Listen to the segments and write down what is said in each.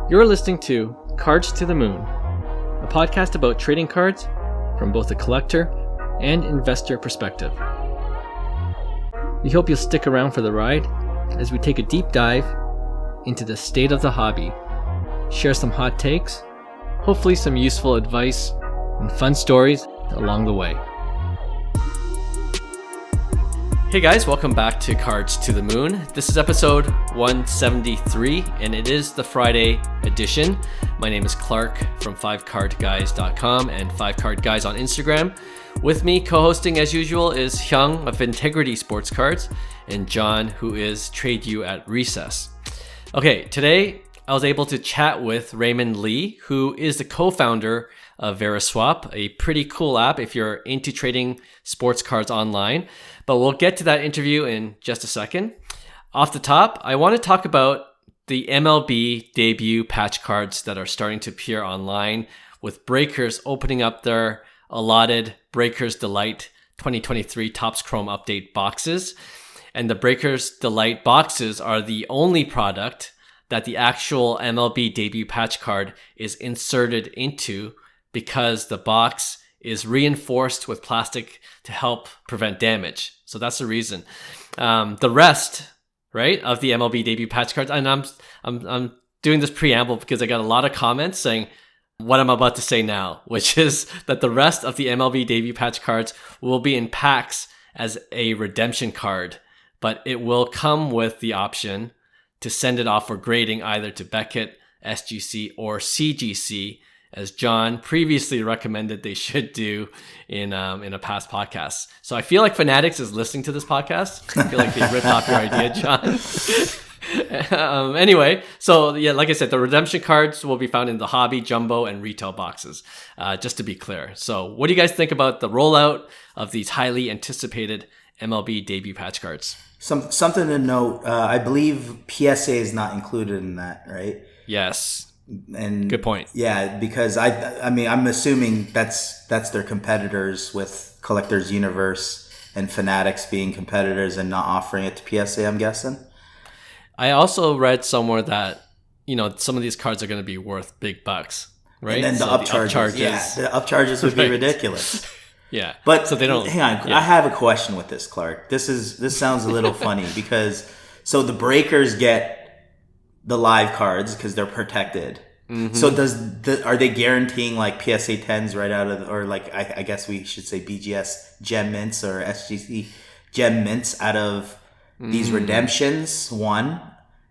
You're listening to Cards to the Moon, a podcast about trading cards from both a collector and investor perspective. We hope you'll stick around for the ride as we take a deep dive into the state of the hobby, share some hot takes, hopefully some useful advice, and fun stories along the way. Hey guys, welcome back to Cards to the Moon. This is episode 173, and it is the Friday edition. My name is Clark from 5cardguys.com and 5cardguys on Instagram. With me, co-hosting as usual, is Hyung of Integrity Sports Cards and John, who is Trade You at Recess. Okay, today I was able to chat with Raymond Li, who is the co-founder of Veriswap, a pretty cool app if you're into trading sports cards online. But we'll get to that interview in just a second. Off the top, I want to talk about the MLB Debut Patch cards that are starting to appear online, with breakers opening up their allotted Breakers Delight 2023 Topps Chrome Update boxes. And the Breakers Delight boxes are the only product that the actual MLB Debut Patch card is inserted into, because the box is reinforced with plastic to help prevent damage. So that's the reason. The rest, right, of the MLB Debut Patch cards, and I'm doing this preamble because I got a lot of comments saying what I'm about to say now, which is that the rest of the MLB Debut Patch cards will be in packs as a redemption card, but it will come with the option to send it off for grading either to Beckett, SGC, or CGC, as John previously recommended they should do in a past podcast. So I feel like Fanatics is listening to this podcast. I feel like they ripped off your idea, John. Anyway, so yeah, like I said, the redemption cards will be found in the hobby, jumbo, and retail boxes, just to be clear. So what do you guys think about the rollout of these highly anticipated MLB Debut Patch cards? Something to note, I believe PSA is not included in that, right? Yes. And good point. Yeah, because I mean, I'm assuming that's their competitors, with Collectors Universe and Fanatics being competitors and not offering it to PSA, I'm guessing. I also read somewhere that, some of these cards are going to be worth big bucks, right? And then the upcharges. Yeah, the upcharges would be ridiculous. Yeah. But so they don't. Hang on, yeah. I have a question with this, Clark. This sounds a little funny because so the breakers get the live cards because they're protected. Mm-hmm. So are they guaranteeing like PSA 10s right out of, or like I guess we should say BGS gem mints or SGC gem mints out of these redemptions, one,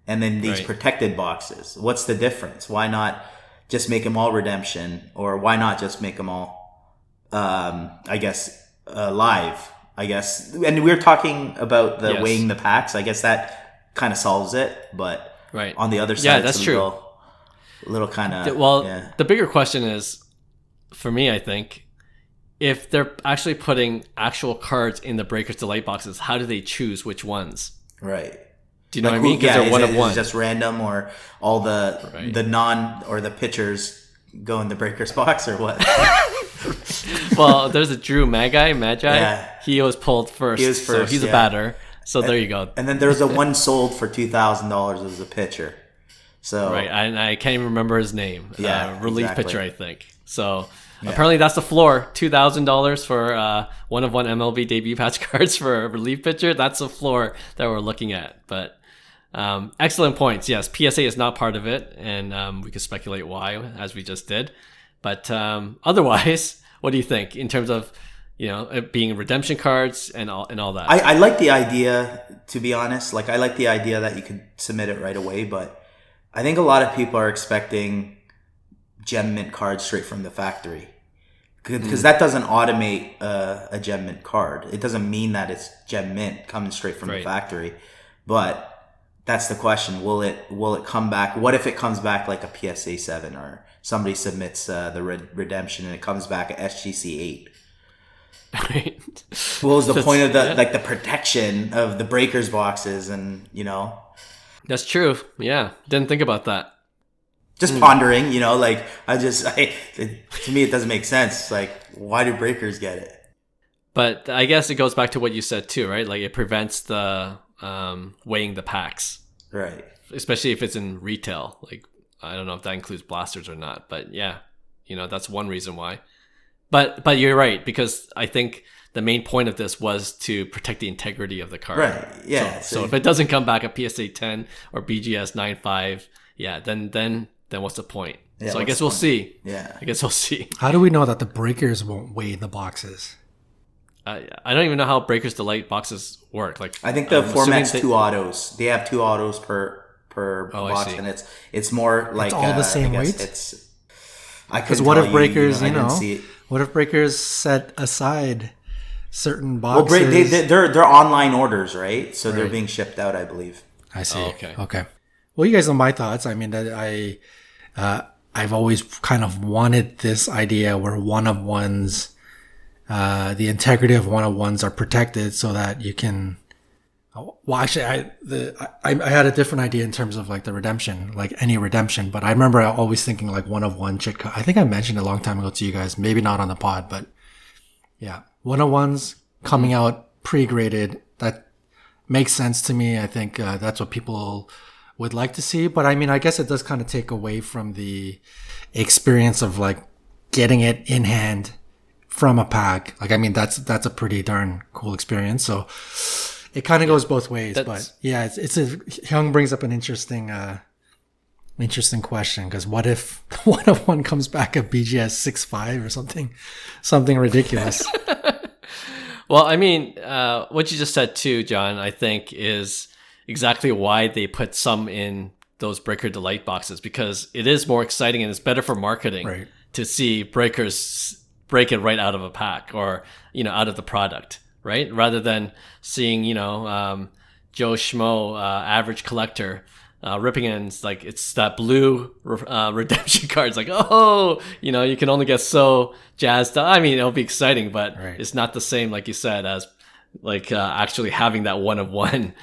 and then these protected boxes? What's the difference? Why not just make them all redemption, or why not just make them all live, I guess? And we're talking about the weighing the packs. I guess that kind of solves it, but on the other side, that's true. Little kind of the bigger question is, for me, I think, if they're actually putting actual cards in the Breakers Delight boxes, how do they choose which ones? Right. Do you know what I mean? Because they're one of one. Is it just random, or all the non or the pitchers go in the Breakers box, or what? Well, there's a Drew Magi. Yeah. He was pulled first. He was first. So he's a batter. So there you go. And then there's a one sold for $2,000 as a pitcher. So right, and I can't even remember his name. Yeah, relief pitcher, I think. So apparently that's the floor. $2,000 for one-of-one MLB Debut Patch cards for a relief pitcher. That's the floor that we're looking at. But excellent points. Yes, PSA is not part of it, and we could speculate why, as we just did. But otherwise, what do you think in terms of it being redemption cards and all that? I like the idea, to be honest. Like, I like the idea that you could submit it right away, but I think a lot of people are expecting gem mint cards straight from the factory, because that doesn't automate a gem mint card. It doesn't mean that it's gem mint coming straight from the factory, but that's the question. Will it come back? What if it comes back like a PSA 7, or somebody submits the redemption and it comes back at SGC 8? Right. What was the point of the protection of the breakers boxes, and That's true. Yeah. Didn't think about that. Just pondering, to me, it doesn't make sense. Like, why do breakers get it? But I guess it goes back to what you said too, right? Like, it prevents the weighing the packs. Right. Especially if it's in retail. Like, I don't know if that includes blasters or not, but yeah, that's one reason why. But you're right, because I think the main point of this was to protect the integrity of the card. Right. Yeah. So if it doesn't come back a PSA 10 or BGS 9.5, yeah, then what's the point? Yeah, so I guess we'll see. Yeah. I guess we'll see. How do we know that the breakers won't weigh the boxes? I don't even know how Breakers Delight boxes work. Like, I think the format's 2 autos. They have 2 autos per box, and it's more like it's all the same weight. Because what if Breakers, what if Breakers set aside certain boxes? Well, they're online orders, right? So they're being shipped out, I believe. I see. Oh, okay. Well, you guys know my thoughts. I mean, I've always kind of wanted this idea where one-of-ones, the integrity of one-of-ones are protected so that you can. Well, actually, I had a different idea in terms of like the redemption, like any redemption. But I remember always thinking like one-of-one chit code. I think I mentioned it a long time ago to you guys, maybe not on the pod, but yeah, one-of-ones coming out pre-graded. That makes sense to me. I think that's what people would like to see. But I mean, I guess it does kind of take away from the experience of like getting it in hand from a pack. Like, I mean, that's a pretty darn cool experience. So it kind of goes both ways. But yeah, Hyung brings up an interesting question, because what if one comes back at BGS 6.5 or something ridiculous? Well, I mean, what you just said too, John, I think is exactly why they put some in those Breaker Delight boxes, because it is more exciting and it's better for marketing to see breakers break it right out of a pack or, out of the product, right? Rather than seeing, Joe Schmo, average collector, ripping it, and it's that blue redemption card. It's like, you can only get so jazzed up. I mean, it'll be exciting, but it's not the same, like you said, as actually having that one-of-one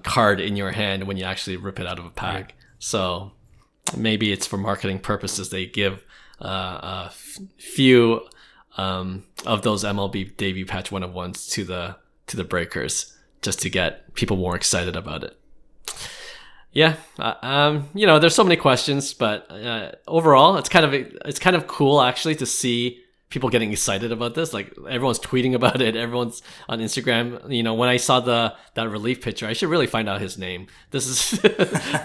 card in your hand when you actually rip it out of a pack. Right. So maybe it's for marketing purposes. They give a few of those MLB Debut Patch one-of-ones to the breakers just to get people more excited about it. Yeah, there's so many questions, but overall, it's kind of cool actually to see people getting excited about this. Like, everyone's tweeting about it. Everyone's on Instagram. When I saw that relief picture, I should really find out his name. This is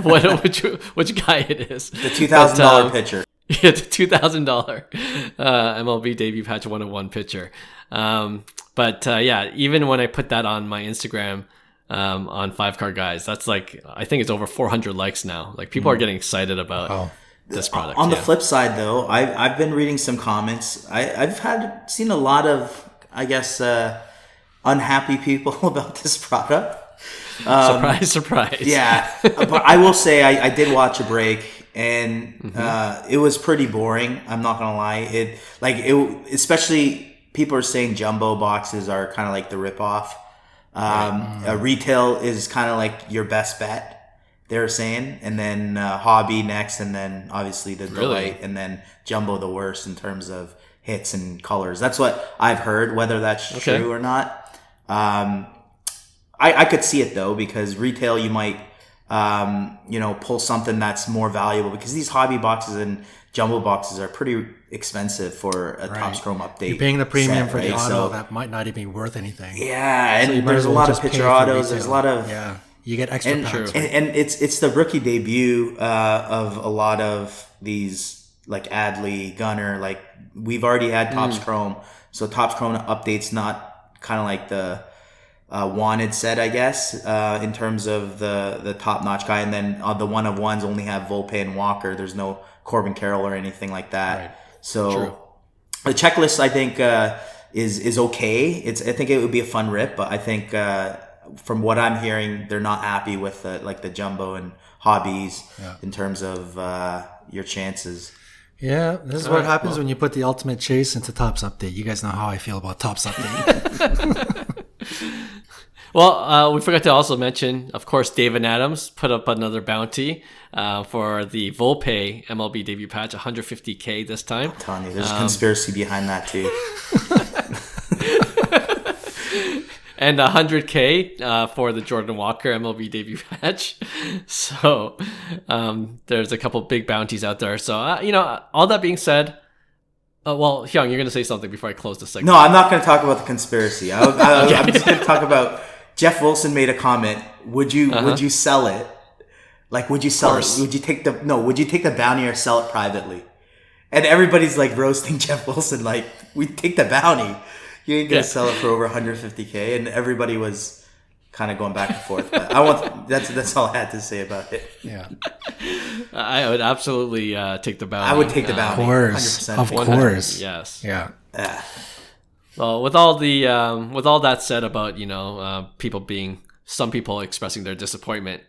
which guy it is. The $2,000 pitcher. Yeah, the $2,000 MLB Debut Patch 101 pitcher. But even when I put that on my Instagram on 5 Card Guys, that's I think it's over 400 likes now. Like, people are getting excited about this product. On the flip side, though, I've been reading some comments. I've seen a lot of, I guess, unhappy people about this product. Surprise. Yeah, but I will say I did watch a break, and it was pretty boring. I'm not gonna lie. Especially people are saying jumbo boxes are kind of like the ripoff. Retail is kind of like your best bet, they're saying, and then hobby next, and then obviously the Delight, and then jumbo the worst in terms of hits and colors. That's what I've heard. Whether that's true or not, I could see it though, because retail you might pull something that's more valuable, because these hobby boxes and jumbo boxes are pretty expensive for a Topps Chrome update. You're paying the premium for the auto that might not even be worth anything. Yeah, and there's a lot of pitcher autos. There's a lot of you get extra packs. And it's the rookie debut of a lot of these, like Adley, Gunner. Like, we've already had Topps Chrome, so Topps Chrome update's not kind of like the wanted set, I guess, in terms of the top notch guy. And then the one-of-ones only have Volpe and Walker. There's no Corbin Carroll or anything like that. Right. So the checklist, I think, is okay. I think it would be a fun rip, but I think from what I'm hearing, they're not happy with the jumbo and hobbies in terms of your chances. Yeah, this is what happens when you put the ultimate chase into Topps Update. You guys know how I feel about Topps Update. Well, we forgot to also mention, of course, David Adams put up another bounty for the Volpe MLB Debut Patch, $150K this time. I'm telling you, there's a conspiracy behind that too. and 100K for the Jordan Walker MLB Debut Patch. So there's a couple big bounties out there. So, all that being said, well, Hyung, you're going to say something before I close the segment. No, I'm not going to talk about the conspiracy. I'm just going to talk about Jeff Wilson made a comment. Would you sell it? Like, would you sell it? Would you take the bounty or sell it privately? And everybody's like roasting Jeff Wilson, like, we take the bounty. You ain't gonna sell it for over 150K. And everybody was kind of going back and forth. But that's all I had to say about it. Yeah. I would absolutely take the bounty. I would take the bounty. Of course. 100%. Of course. Yes. Yeah. Well, with all that said about, some people expressing their disappointment,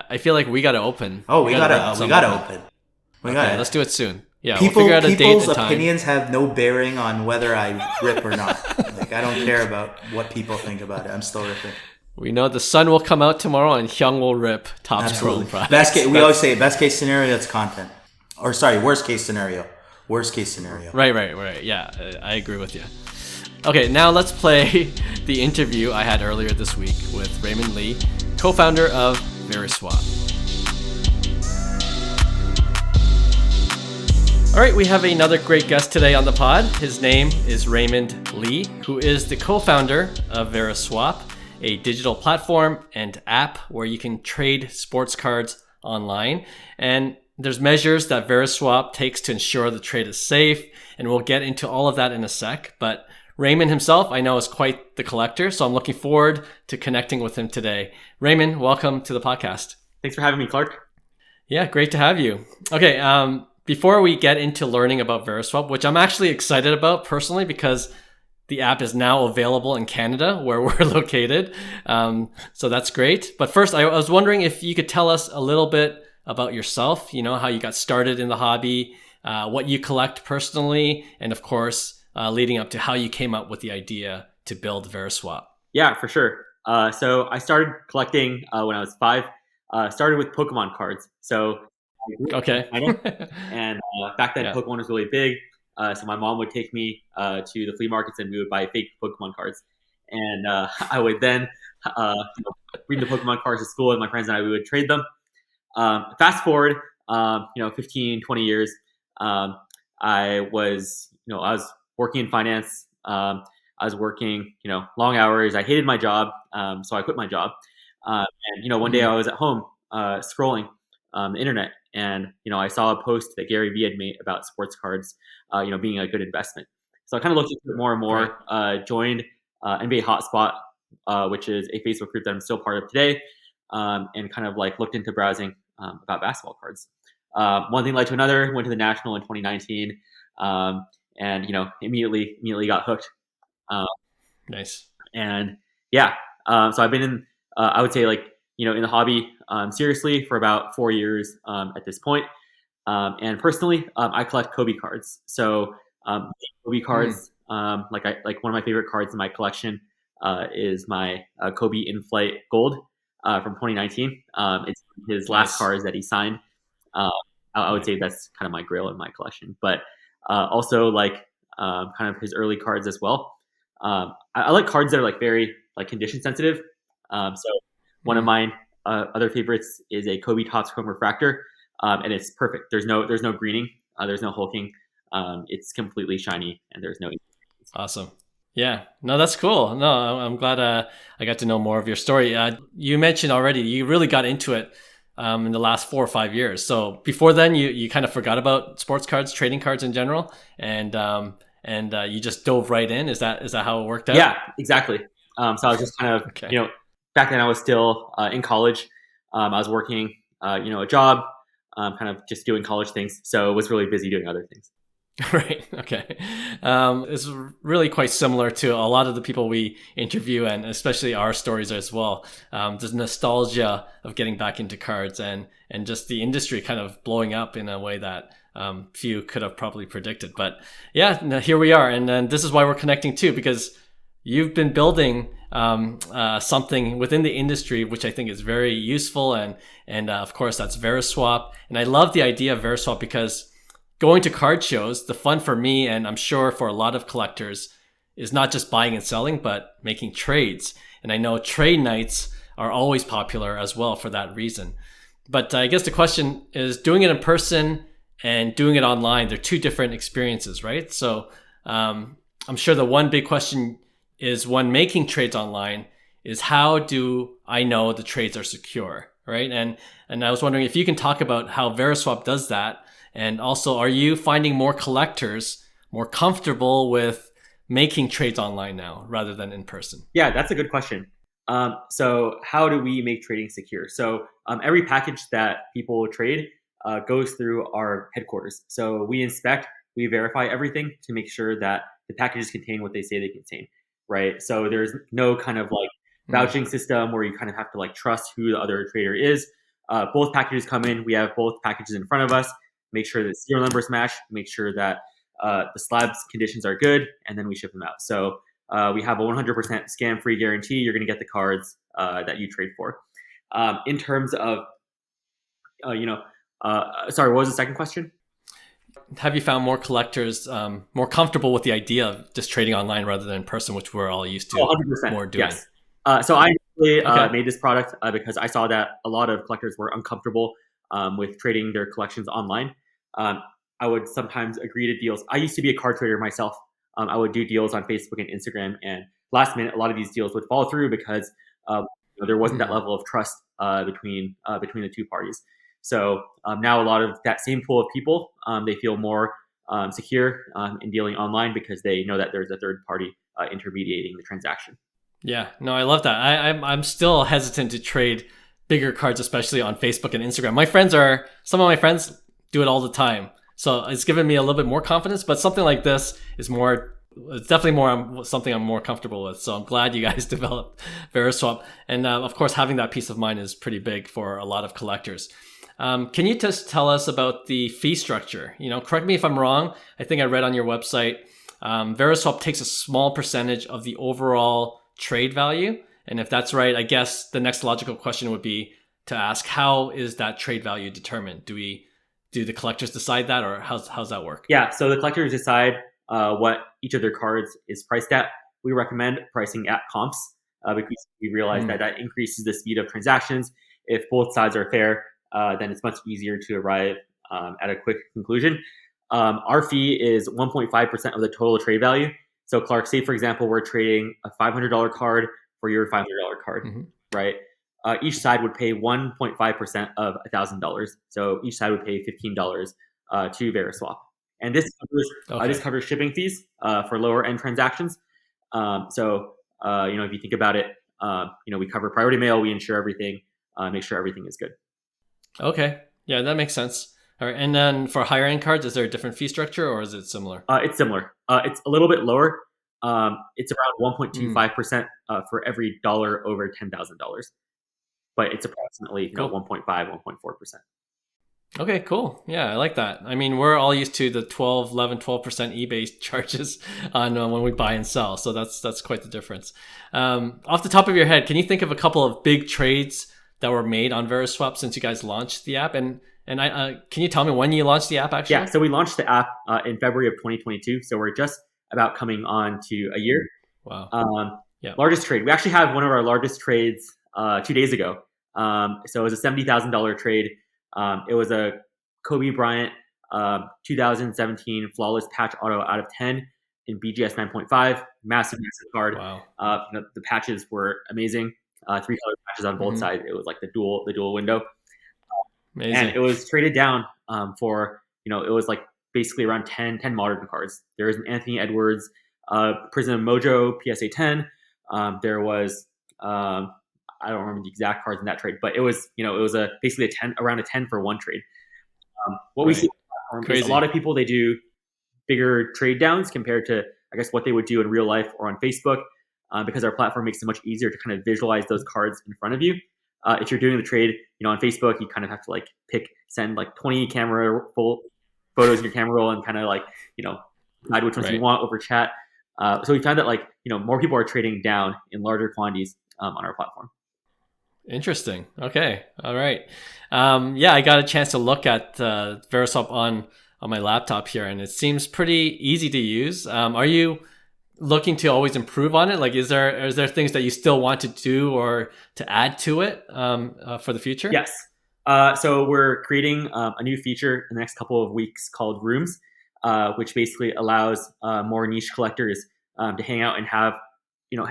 I feel like we got to open. Oh, we got to open. Okay, let's do it soon. Yeah, we'll figure out a date and time. People's opinions have no bearing on whether I rip or not. Like, I don't care about what people think about it. I'm still ripping. We know the sun will come out tomorrow and Hyung will rip top scrolling products. We always say best case scenario, that's content. Or sorry, worst case scenario. Worst case scenario. Right. Yeah, I agree with you. Okay, now let's play the interview I had earlier this week with Raymond Li, co-founder of Veriswap. All right, we have another great guest today on the pod. His name is Raymond Li, who is the co-founder of Veriswap, a digital platform and app where you can trade sports cards online. And there's measures that Veriswap takes to ensure the trade is safe, and we'll get into all of that in a sec. But Raymond himself, I know, is quite the collector, so I'm looking forward to connecting with him today. Raymond, welcome to the podcast. Thanks for having me, Clark. Yeah, great to have you. Okay, before we get into learning about Veriswap, which I'm actually excited about personally because the app is now available in Canada where we're located. So that's great. But first, I was wondering if you could tell us a little bit about yourself, how you got started in the hobby, what you collect personally, and of course, leading up to how you came up with the idea to build Veriswap. Yeah, for sure. So I started collecting when I was 5. Started with Pokemon cards. So okay. And back then, Pokemon was really big. So my mom would take me to the flea markets and we would buy fake Pokemon cards. And I would then bring the Pokemon cards to school and my friends and we would trade them. Fast forward, 15, 20 years, I was working in finance. I was working, long hours. I hated my job. So I quit my job. And, one day I was at home scrolling the internet. And, I saw a post that Gary Vee had made about sports cards, being a good investment. So I kind of looked into it more and more, joined NBA Hotspot, which is a Facebook group that I'm still part of today, and kind of looked into browsing about basketball cards. One thing led to another, went to the National in 2019, and, immediately got hooked. Nice. And yeah, so I've been in, I would say in the hobby seriously for about 4 years at this point. And personally, I collect Kobe cards. So Kobe cards, one of my favorite cards in my collection is my Kobe In-Flight Gold from 2019. It's his last cards that he signed. I would say that's kind of my grail in my collection. But also kind of his early cards as well. I like cards that are very condition sensitive. So one of mine other favorites is a Kobe Topps Chrome Refractor, and it's perfect. There's no greening, there's no hulking. It's completely shiny, and there's no. Awesome. Yeah, no, that's cool. No, I'm glad I got to know more of your story. You mentioned already you really got into it in the last 4 or 5 years. So before then, you kind of forgot about sports cards, trading cards in general, and you just dove right in. Is that how it worked out? Yeah, exactly. So I was just kind of back then I was still in college. I was working a job, kind of just doing college things. So I was really busy doing other things. Right. Okay. It's really quite similar to a lot of the people we interview, and especially our stories as well. There's nostalgia of getting back into cards and just the industry kind of blowing up in a way that few could have probably predicted. But yeah, here we are. And then this is why we're connecting too, because you've been building something within the industry, which I think is very useful. And of course, that's Veriswap. And I love the idea of Veriswap because going to card shows, the fun for me, and I'm sure for a lot of collectors, is not just buying and selling, but making trades. And I know trade nights are always popular as well for that reason. But I guess the question is, doing it in person and doing it online, they're two different experiences, right? So I'm sure the one big question is, when making trades online, is how do I know the trades are secure, right? And I was wondering if you can talk about how Veriswap does that. And also, are you finding more collectors more comfortable with making trades online now rather than in person? Yeah, that's a good question. So how do we make trading secure? So every package that people trade goes through our headquarters. So we inspect, we verify everything to make sure that the packages contain what they say they contain, right? So there's no kind of like vouching system where you kind of have to like trust who the other trader is. Both packages come in, we have both packages in front of us, make sure that serial numbers match, make sure that the slabs conditions are good, and then we ship them out. So we have a 100% scam-free guarantee. You're going to get the cards that you trade for. In terms of, sorry, what was the second question? Have you found more collectors more comfortable with the idea of just trading online rather than in person, which we're all used to 100%, more doing? Yes. So I made this product because I saw that a lot of collectors were uncomfortable with trading their collections online. I would sometimes agree to deals. I used to be a card trader myself. I would do deals on Facebook and Instagram, and last minute, a lot of these deals would fall through because there wasn't that level of trust between the two parties. So now a lot of that same pool of people, they feel more secure in dealing online because they know that there's a third party intermediating the transaction. Yeah, no, I love that. I'm still hesitant to trade bigger cards, especially on Facebook and Instagram. Some of my friends do it all the time. So it's given me a little bit more confidence, but something like this is it's definitely something I'm more comfortable with. So I'm glad you guys developed Veriswap. And of course, having that peace of mind is pretty big for a lot of collectors. Can you just tell us about the fee structure? Correct me if I'm wrong. I think I read on your website, Veriswap takes a small percentage of the overall trade value. And if that's right, I guess the next logical question would be to ask, how is that trade value determined? Do the collectors decide that, or how's that work? Yeah, so the collectors decide what each of their cards is priced at. We recommend pricing at comps because we realize that increases the speed of transactions. If both sides are fair, then it's much easier to arrive at a quick conclusion. Our fee is 1.5% of the total trade value. So Clark, say for example, we're trading a $500 card for your $500 card, right? Each side would pay 1.5% of $1,000. So each side would pay $15 to Veriswap. And this covers shipping fees for lower end transactions. If you think about it, we cover priority mail, we insure everything, make sure everything is good. Okay. Yeah, that makes sense. All right. And then for higher end cards, is there a different fee structure or is it similar? It's similar. It's a little bit lower. It's around 1.25% for every dollar over $10,000. But it's approximately 1.5, 1.4%. Okay, cool. Yeah, I like that. I mean, we're all used to the 12% eBay charges on when we buy and sell. So that's quite the difference. Off the top of your head, can you think of a couple of big trades that were made on Veriswap since you guys launched the app? And can you tell me when you launched the app actually? Yeah, so we launched the app in February of 2022. So we're just about coming on to a year. Wow. Largest trade. We actually had one of our largest trades 2 days ago. So it was a $70,000 trade. It was a Kobe Bryant 2017 flawless patch auto out of 10 in BGS 9.5. Massive card. Wow. The patches were amazing. 3 color patches on both sides. It was like the dual window. Amazing. And it was traded down for, it was like basically around 10 modern cards. There was an Anthony Edwards Prism Mojo PSA 10. There was I don't remember the exact cards in that trade, but it was basically around a 10 for one trade. What we see is a lot of people, they do bigger trade downs compared to I guess what they would do in real life or on Facebook, because our platform makes it much easier to kind of visualize those cards in front of you. If you're doing the trade, on Facebook, you kind of have to like send like 20 camera full photos in your camera roll and kind of like, decide which ones you want over chat. So we found that like, more people are trading down in larger quantities on our platform. Interesting. Okay. All right. I got a chance to look at Veriswap on my laptop here, and it seems pretty easy to use. Are you looking to always improve on it? Like, is there things that you still want to do or to add to it for the future? Yes. So we're creating a new feature in the next couple of weeks called Rooms, which basically allows more niche collectors to hang out and have,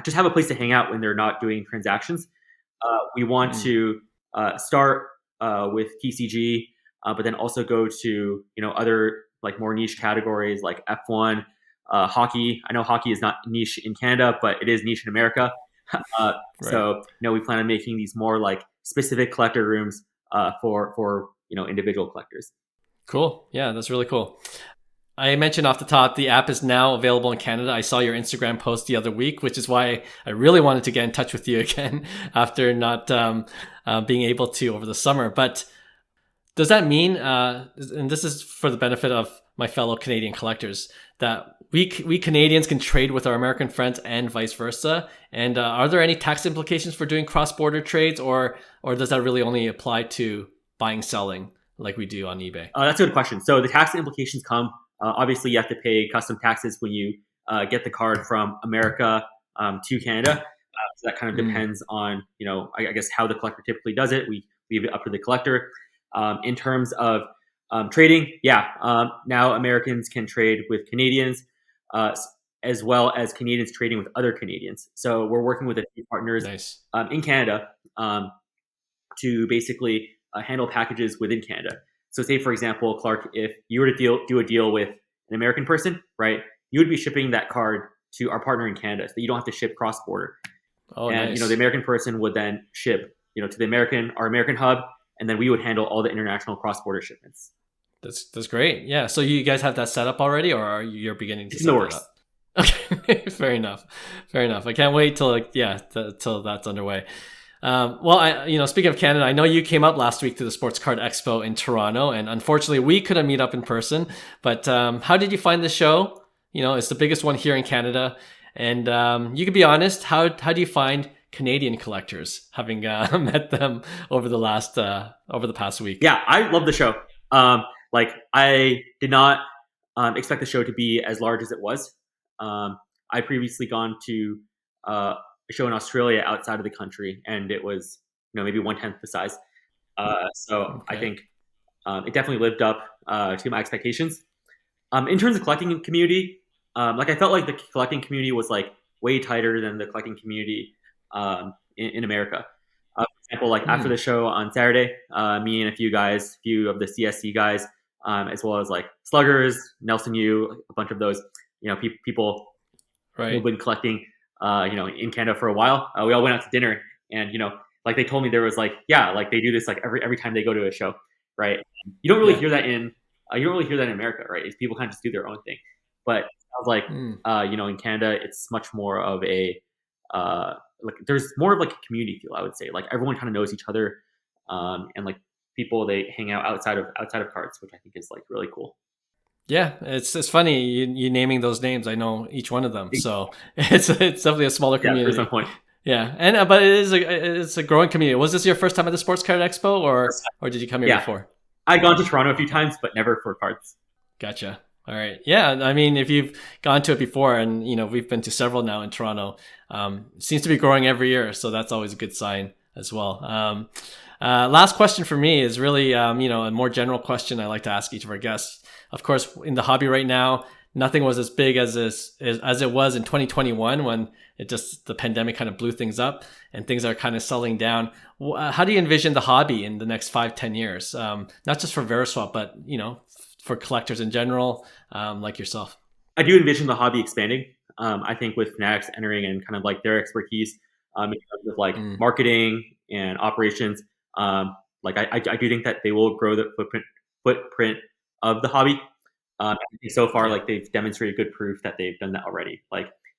just have a place to hang out when they're not doing transactions. We want to start with TCG, but then also go to other like more niche categories like F1, hockey. I know hockey is not niche in Canada, but it is niche in America. Right. So we plan on making these more like specific collector rooms for individual collectors. Cool. Yeah, that's really cool. I mentioned off the top, the app is now available in Canada. I saw your Instagram post the other week, which is why I really wanted to get in touch with you again after not being able to over the summer. But does that mean, and this is for the benefit of my fellow Canadian collectors, that we Canadians can trade with our American friends and vice versa? And are there any tax implications for doing cross-border trades, or does that really only apply to buying, selling like we do on eBay? That's a good question. So the tax implications come. Obviously, you have to pay custom taxes when you get the card from America to Canada. So that kind of depends on, I guess how the collector typically does it. We leave it up to the collector. In terms of trading, now Americans can trade with Canadians as well as Canadians trading with other Canadians. So we're working with a few partners in Canada to basically handle packages within Canada. So say, for example, Clark, if you were to do a deal with an American person, right, you would be shipping that card to our partner in Canada so that you don't have to ship cross-border. And, the American person would then ship, to our American hub, and then we would handle all the international cross-border shipments. That's great. Yeah. So you guys have that set up already, or are you beginning to set that up? Okay. Fair enough. I can't wait till till that's underway. Well, speaking of Canada, I know you came up last week to the Sports Card Expo in Toronto, and unfortunately we couldn't meet up in person. But how did you find the show? It's the biggest one here in Canada, and you can be honest. How do you find Canadian collectors, having met them over the past week? Yeah, I love the show. I did not expect the show to be as large as it was. I previously gone to a show in Australia outside of the country, and it was maybe 1/10 the size. I think it definitely lived up to my expectations. In terms of collecting community, I felt like the collecting community was like way tighter than the collecting community in America. For example, after the show on Saturday, me and a few of the CSC guys, as well as like Sluggers, Nelson Yu, a bunch of those, people who've been collecting, in Canada for a while. We all went out to dinner, and they told me there was they do this every time they go to a show, right? You don't really hear that in America, right? People kind of just do their own thing. But I was like, in Canada, it's much more of a there's more of a community feel, I would say. Everyone kind of knows each other, and people, they hang out outside of cards, which I think is really cool. Yeah, it's funny you naming those names. I know each one of them, so it's definitely a smaller community. Yeah, there's no point. Yeah, and but it's a growing community. Was this your first time at the Sports Card Expo, or did you come here before? I'd gone to Toronto a few times, but never for cards. Gotcha. All right. Yeah. I mean, if you've gone to it before, and we've been to several now in Toronto, it seems to be growing every year. So that's always a good sign as well. Last question for me is really, a more general question I like to ask each of our guests. Of course, in the hobby right now, nothing was as big as it was in 2021 when the pandemic kind of blew things up and things are kind of settling down. How do you envision the hobby in the next 5-10 years? Not just for Veriswap, but, for collectors in general, like yourself? I do envision the hobby expanding. I think with Fanatics entering and kind of their expertise in terms of marketing and operations, I do think that they will grow the footprint of the hobby. I think so far, they've demonstrated good proof that they've done that already.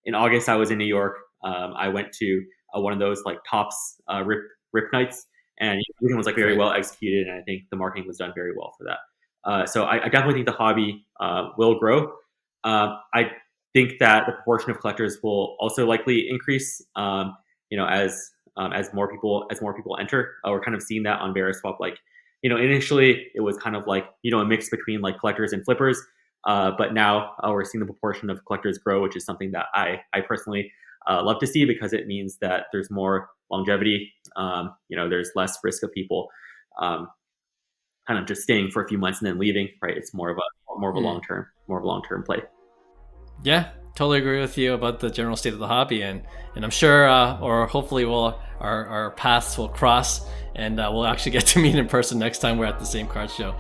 In August, I was in New York. I went to one of those Tops rip nights, and everything was very well executed, and I think the marketing was done very well for that. So I definitely think the hobby will grow. I think that the proportion of collectors will also likely increase. As more people enter. We're kind of seeing that on Veriswap. Initially it was kind of a mix between collectors and flippers. But now we're seeing the proportion of collectors grow, which is something that I personally love to see, because it means that there's more longevity. There's less risk of people kind of just staying for a few months and then leaving. Right? It's more of a long term play. Yeah, totally agree with you about the general state of the hobby, and I'm sure, or hopefully, our paths will cross, and we'll actually get to meet in person next time we're at the same card show.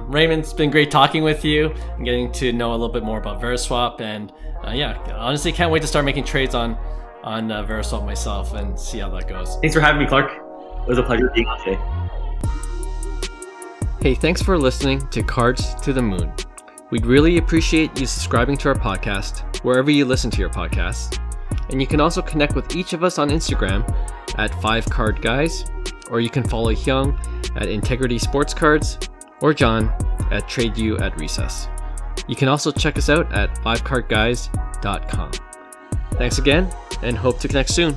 Raymond, it's been great talking with you and getting to know a little bit more about Veriswap, and honestly, can't wait to start making trades on Veriswap myself and see how that goes. Thanks for having me, Clark. It was a pleasure being on today. Hey, thanks for listening to Cards to the Moon. We'd really appreciate you subscribing to our podcast wherever you listen to your podcasts. And you can also connect with each of us on Instagram at 5cardguys, or you can follow Hyung at Integrity Sports Cards, or John at TradeU at Recess. You can also check us out at 5cardguys.com. Thanks again, and hope to connect soon.